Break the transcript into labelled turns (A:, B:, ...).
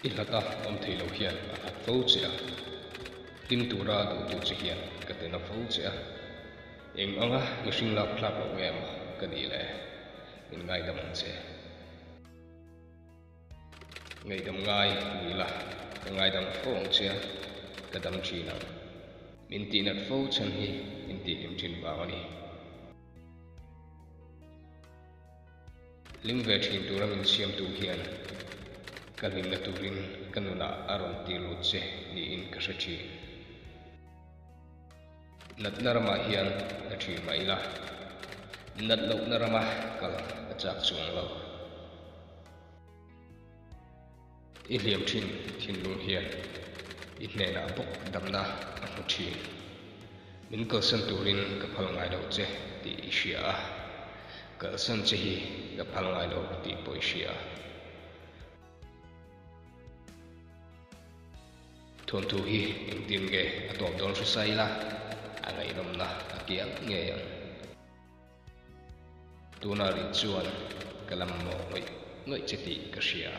A: ilata om thei lo hian a that fo chea tin tura du tu chi hian ka te na fo chea eng anga mihring lak thlak lo em ka ni le in ngai dam che ngai dam ngai ni la ka ngai dam phong chea ka dam chi na min ti nat fo chan hi in ti im chin ba ani ling ve thin tura min siam tu hian kalim na turin kanuna aron ti lu che ni in ka sachi nat narama hian a thi mai la nat lo narama kal a chak chung lo i liam thin lu hian i hne na bok damna a hu thi min ko san turin ka phal ngai lo che ti sia ka san che hi ka phal ngai lo ti poi sia thon thu hi in tin ge atom don su sai la angai nom na akiang nge yang tuna ri chuan kalam mo ngoi cheti ka sia